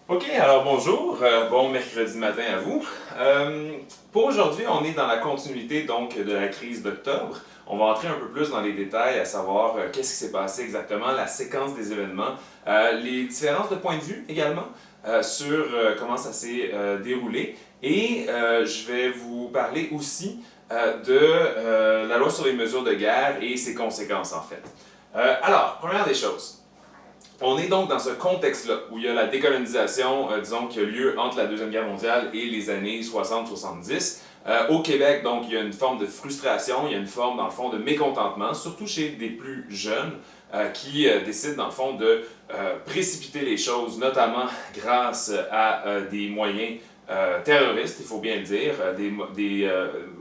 Ok, alors bonjour, bon mercredi matin à vous. Pour aujourd'hui, on est dans la continuité donc de la crise d'octobre. On va entrer un peu plus dans les détails, à savoir qu'est-ce qui s'est passé exactement, la séquence des événements, les différences de point de vue également sur comment ça s'est déroulé. Et je vais vous parler aussi de la loi sur les mesures de guerre et ses conséquences en fait. Alors, première des choses. On est donc dans ce contexte-là où il y a la décolonisation, disons, qui a lieu entre la Deuxième Guerre mondiale et les années 60-70. Au Québec, donc, il y a une forme de frustration, il y a une forme, dans le fond, de mécontentement, surtout chez des plus jeunes qui décident, dans le fond, de précipiter les choses, notamment grâce à des moyens terroristes, il faut bien le dire, des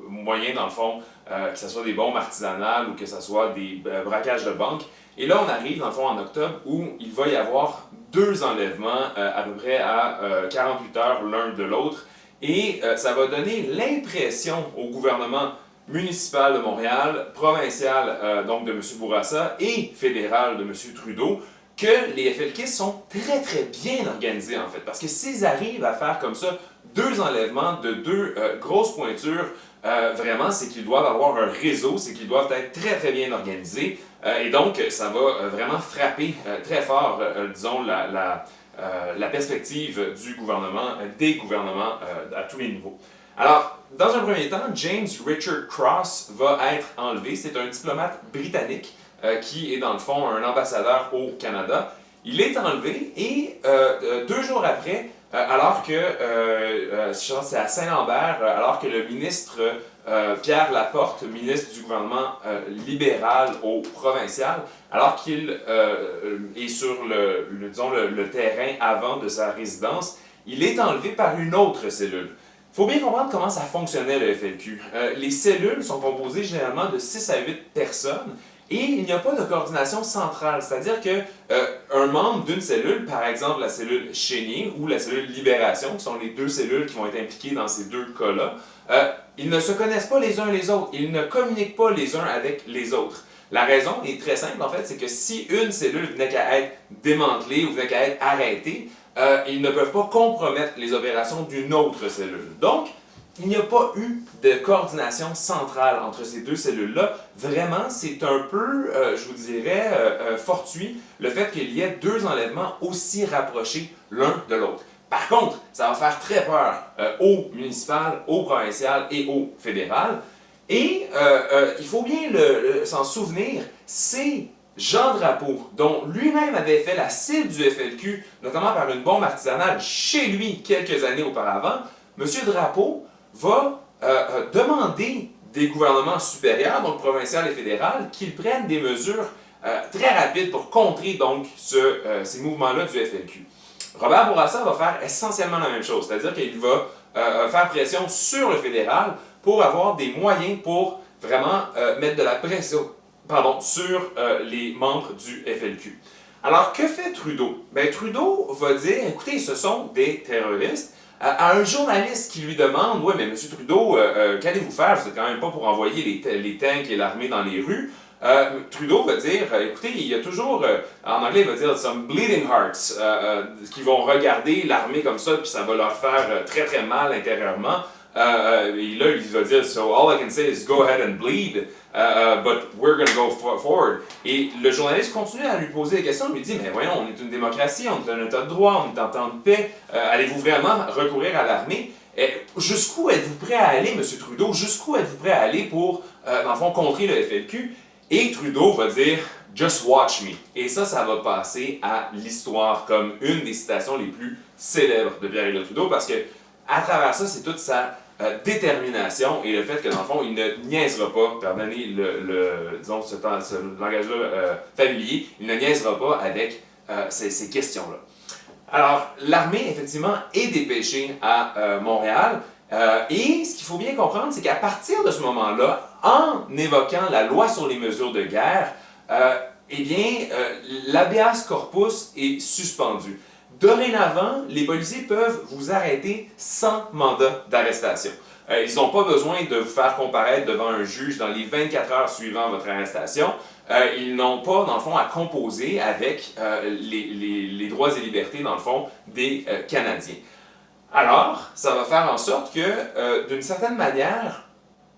moyens, dans le fond, que ce soit des bombes artisanales ou que ce soit des braquages de banques. Et là, on arrive, dans le fond, en octobre, où il va y avoir deux enlèvements à peu près à 48 heures l'un de l'autre. Et ça va donner l'impression au gouvernement municipal de Montréal, provincial donc de M. Bourassa et fédéral de M. Trudeau, que les FLQ sont très très bien organisés en fait. Parce que s'ils arrivent à faire comme ça deux enlèvements de deux grosses pointures, vraiment, c'est qu'ils doivent avoir un réseau, c'est qu'ils doivent être très très bien organisés. Et donc, ça va vraiment frapper très fort, disons, la perspective du gouvernement, des gouvernements à tous les niveaux. Alors, dans un premier temps, James Richard Cross va être enlevé. C'est un diplomate britannique qui est dans le fond un ambassadeur au Canada. Il est enlevé et 2 jours après, alors que, je pense c'est à Saint-Lambert, alors que le ministre Pierre Laporte, ministre du gouvernement libéral au provincial, alors qu'il est sur disons, le terrain avant de sa résidence, il est enlevé par une autre cellule. Il faut bien comprendre comment ça fonctionnait le FLQ. Les cellules sont composées généralement de 6 à 8 personnes et il n'y a pas de coordination centrale, c'est-à-dire que un membre d'une cellule, par exemple la cellule Chénier ou la cellule Libération, qui sont les deux cellules qui vont être impliquées dans ces deux cas-là, ils ne se connaissent pas les uns les autres, ils ne communiquent pas les uns avec les autres. La raison est très simple en fait, c'est que si une cellule venait qu'à être démantelée ou venait qu'à être arrêtée, ils ne peuvent pas compromettre les opérations d'une autre cellule. Donc, il n'y a pas eu de coordination centrale entre ces deux cellules-là. Vraiment, c'est un peu, je vous dirais, fortuit le fait qu'il y ait deux enlèvements aussi rapprochés l'un de l'autre. Par contre, ça va faire très peur au municipal, au provincial et au fédéral. Et il faut bien s'en souvenir, c'est Jean Drapeau, dont lui-même avait fait la cible du FLQ, notamment par une bombe artisanale chez lui quelques années auparavant. M. Drapeau va demander des gouvernements supérieurs, donc provincial et fédéral, qu'ils prennent des mesures très rapides pour contrer donc ces mouvements-là du FLQ. Robert Bourassa va faire essentiellement la même chose, c'est-à-dire qu'il va faire pression sur le fédéral pour avoir des moyens pour vraiment mettre de la pression sur les membres du FLQ. Alors, que fait Trudeau? Ben, Trudeau va dire, écoutez, ce sont des terroristes. À un journaliste qui lui demande, oui, mais M. Trudeau, qu'allez-vous faire? Vous n'êtes quand même pas pour envoyer les tanks et l'armée dans les rues. Trudeau va dire, écoutez, il y a toujours, en anglais, il va dire some bleeding hearts, qui vont regarder l'armée comme ça, puis ça va leur faire très très mal intérieurement. Et là, il va dire, so all I can say is go ahead and bleed, but we're going to go forward. Et le journaliste continue à lui poser des questions, il lui dit, mais voyons, on est une démocratie, on est un état de droit, on est en temps de paix, allez-vous vraiment recourir à l'armée? Jusqu'où êtes-vous prêt à aller, M. Trudeau? Jusqu'où êtes-vous prêt à aller pour, dans le fond, contrer le FLQ? Et Trudeau va dire « Just watch me ». Et ça va passer à l'histoire comme une des citations les plus célèbres de Pierre-Éliott Trudeau parce que à travers ça, c'est toute sa détermination et le fait que dans le fond, il ne niaisera pas, pardonnez disons ce langage-là familier, il ne niaisera pas avec ces questions-là. Alors, l'armée, effectivement, est dépêchée à Montréal. Et ce qu'il faut bien comprendre, c'est qu'à partir de ce moment-là, en évoquant la loi sur les mesures de guerre, l'habeas corpus est suspendu. Dorénavant, les policiers peuvent vous arrêter sans mandat d'arrestation. Ils n'ont pas besoin de vous faire comparaître devant un juge dans les 24 heures suivant votre arrestation. ils n'ont pas, dans le fond, à composer avec les droits et libertés, dans le fond, des Canadiens. Alors, ça va faire en sorte que, d'une certaine manière,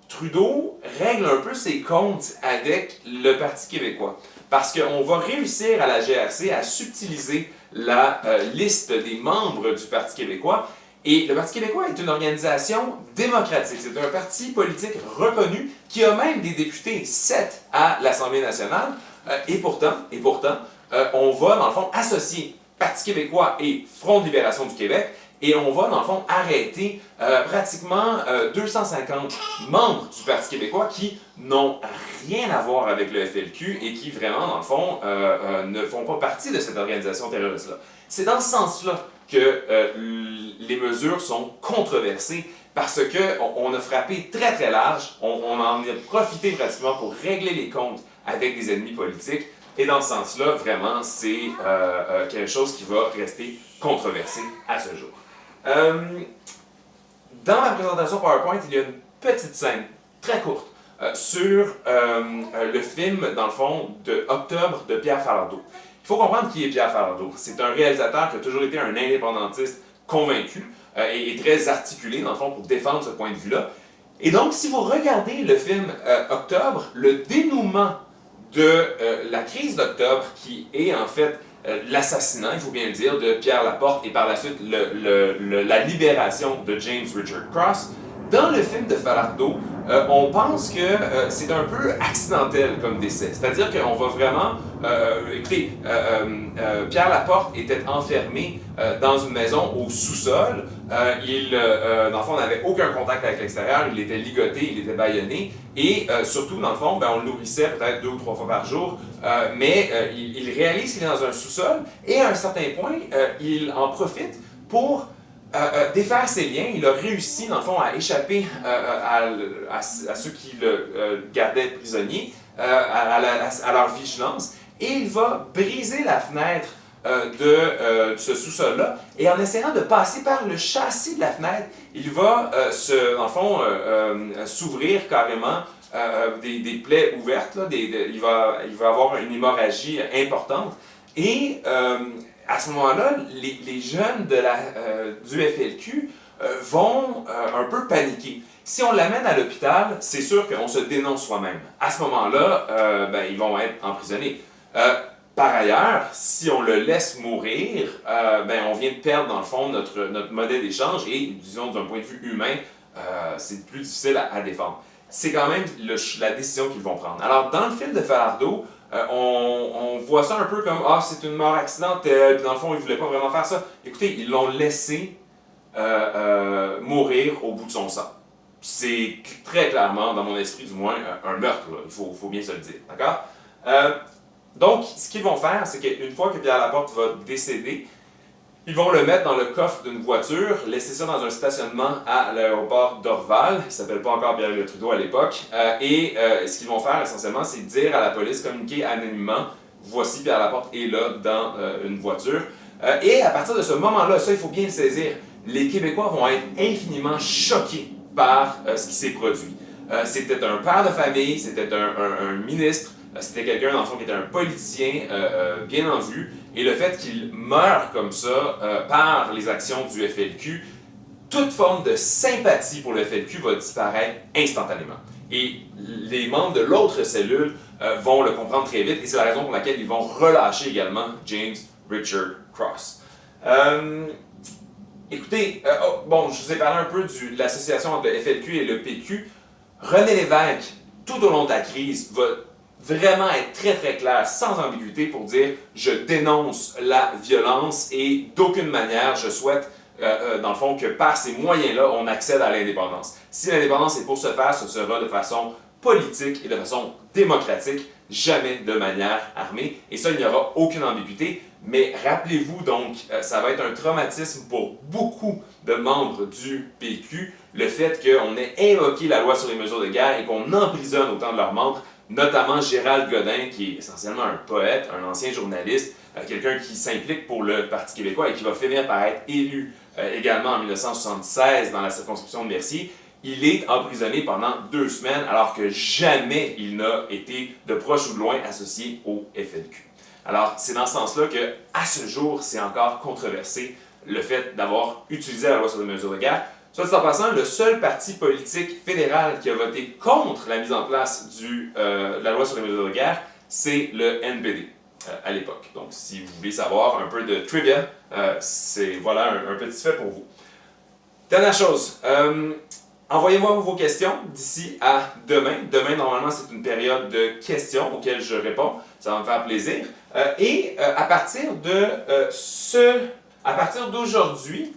Trudeau règle un peu ses comptes avec le Parti québécois. Parce qu'on va réussir à la GRC à subtiliser la liste des membres du Parti québécois. Et le Parti québécois est une organisation démocratique. C'est un parti politique reconnu qui a même des députés, 7 à l'Assemblée nationale. Et pourtant, on va, dans le fond, associer Parti québécois et Front de libération du Québec. Et on va, dans le fond, arrêter pratiquement 250 membres du Parti québécois qui n'ont rien à voir avec le FLQ et qui, vraiment, dans le fond, ne font pas partie de cette organisation terroriste-là. C'est dans ce sens-là que les mesures sont controversées parce qu'on a frappé très très large, on en a profité pratiquement pour régler les comptes avec des ennemis politiques. Et dans ce sens-là, vraiment, c'est quelque chose qui va rester controversé à ce jour. Dans la présentation PowerPoint, il y a une petite scène très courte sur le film, dans le fond, de Octobre de Pierre Falardeau. Il faut comprendre qui est Pierre Falardeau. C'est un réalisateur qui a toujours été un indépendantiste convaincu et très articulé, dans le fond, pour défendre ce point de vue-là. Et donc, si vous regardez le film Octobre, le dénouement de la crise d'Octobre, qui est en fait l'assassinat, il faut bien le dire, de Pierre Laporte et par la suite la libération de James Richard Cross, dans le film de Falardeau, on pense que c'est un peu accidentel comme décès. C'est-à-dire qu'on va vraiment... écoutez, Pierre Laporte était enfermé dans une maison au sous-sol. Dans le fond, n'avait aucun contact avec l'extérieur. Il était ligoté, il était bâillonné. Et surtout, dans le fond, on le nourrissait peut-être 2 ou 3 fois par jour. Mais il réalise qu'il est dans un sous-sol. Et à un certain point, il en profite pour... défaire ses liens. Il a réussi, dans le fond, à échapper à ceux qui le gardaient prisonnier, à leur vigilance, et il va briser la fenêtre de ce sous-sol-là, et en essayant de passer par le châssis de la fenêtre, il va, dans le fond, s'ouvrir carrément des plaies ouvertes, là, il va avoir une hémorragie importante, et à ce moment-là, les jeunes du FLQ vont un peu paniquer. Si on l'amène à l'hôpital, c'est sûr qu'on se dénonce soi-même. À ce moment-là, ils vont être emprisonnés. Par ailleurs, si on le laisse mourir, on vient de perdre, dans le fond, notre monnaie d'échange et, disons, d'un point de vue humain, c'est plus difficile à défendre. C'est quand même la décision qu'ils vont prendre. Alors, dans le film de Falardeau, on voit ça un peu comme « Ah, c'est une mort accidentelle, puis dans le fond, ils ne voulaient pas vraiment faire ça. » Écoutez, ils l'ont laissé mourir au bout de son sang. C'est très clairement, dans mon esprit du moins, un meurtre, là. Il faut bien se le dire, d'accord? Donc, ce qu'ils vont faire, c'est qu'une fois que Pierre Laporte va décéder, ils vont le mettre dans le coffre d'une voiture, laisser ça dans un stationnement à l'aéroport d'Orval, qui ne s'appelle pas encore Pierre Trudeau à l'époque, et ce qu'ils vont faire essentiellement, c'est dire à la police, communiquer anonymement, voici Pierre Laporte est là dans une voiture. Et à partir de ce moment-là, ça il faut bien le saisir, les Québécois vont être infiniment choqués par ce qui s'est produit. C'était un père de famille, c'était un ministre, c'était quelqu'un, dans le fond, qui était un politicien bien en vue. Et le fait qu'il meure comme ça par les actions du FLQ, toute forme de sympathie pour le FLQ va disparaître instantanément. Et les membres de l'autre cellule vont le comprendre très vite. Et c'est la raison pour laquelle ils vont relâcher également James Richard Cross. Écoutez, je vous ai parlé un peu de l'association entre le FLQ et le PQ. René Lévesque, tout au long de la crise, va vraiment être très très clair, sans ambiguïté, pour dire « Je dénonce la violence et d'aucune manière je souhaite, dans le fond, que par ces moyens-là, on accède à l'indépendance. Si l'indépendance est pour se faire, ce sera de façon politique et de façon démocratique, jamais de manière armée. Et ça, il n'y aura aucune ambiguïté. Mais rappelez-vous donc, ça va être un traumatisme pour beaucoup de membres du PQ, le fait qu'on ait invoqué la loi sur les mesures de guerre et qu'on emprisonne autant de leurs membres, notamment Gérald Godin, qui est essentiellement un poète, un ancien journaliste, quelqu'un qui s'implique pour le Parti québécois et qui va finir par être élu également en 1976 dans la circonscription de Mercier. il est emprisonné pendant 2 semaines alors que jamais il n'a été de proche ou de loin associé au FLQ. Alors, c'est dans ce sens-là que, à ce jour, c'est encore controversé le fait d'avoir utilisé la loi sur les mesures de guerre. Soit dit en passant, le seul parti politique fédéral qui a voté contre la mise en place de la loi sur les mesures de guerre, c'est le NPD à l'époque. Donc, si vous voulez savoir un peu de trivia, c'est voilà un petit fait pour vous. Dernière chose, envoyez-moi vos questions d'ici à demain. Demain, normalement, c'est une période de questions auxquelles je réponds. Ça va me faire plaisir. À partir d'aujourd'hui,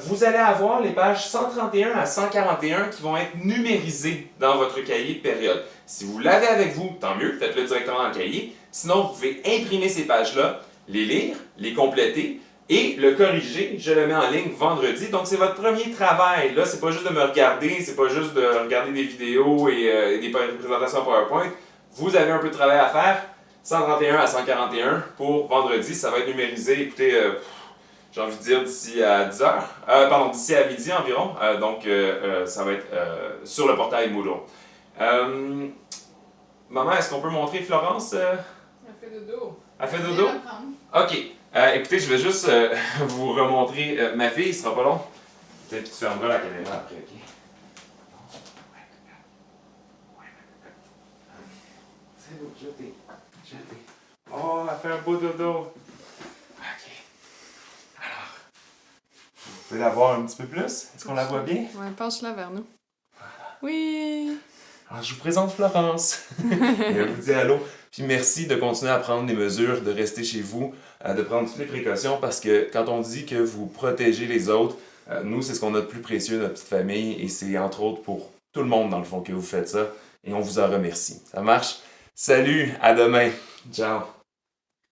vous allez avoir les pages 131 à 141 qui vont être numérisées dans votre cahier de période. Si vous l'avez avec vous, tant mieux, faites-le directement dans le cahier. Sinon, vous pouvez imprimer ces pages-là, les lire, les compléter et le corriger. Je le mets en ligne vendredi. Donc, c'est votre premier travail. Là, c'est pas juste de me regarder, c'est pas juste de regarder des vidéos et des présentations PowerPoint. Vous avez un peu de travail à faire. 131 à 141 pour vendredi. Ça va être numérisé, écoutez, j'ai envie de dire d'ici à 10h. D'ici à midi environ. Ça va être sur le portail Moodle. Maman, est-ce qu'on peut montrer Florence? Elle fait dodo. Elle fait dodo? Ok. Écoutez, je vais juste vous remontrer ma fille, ce sera pas long. Peut-être que tu fermeras la caméra après, ok? C'est beau, jetez. Oh, elle fait un beau dodo. Ok. Alors, vous pouvez la voir un petit peu plus? Est-ce qu'on la voit bien? Ouais, penche-la vers nous. Oui! Alors, je vous présente Florence. Et elle vous dit allô. Puis merci de continuer à prendre des mesures, de rester chez vous, de prendre toutes les précautions parce que quand on dit que vous protégez les autres, nous, c'est ce qu'on a de plus précieux, notre petite famille, et c'est entre autres pour tout le monde, dans le fond, que vous faites ça. Et on vous en remercie. Ça marche? Salut, à demain. Ciao.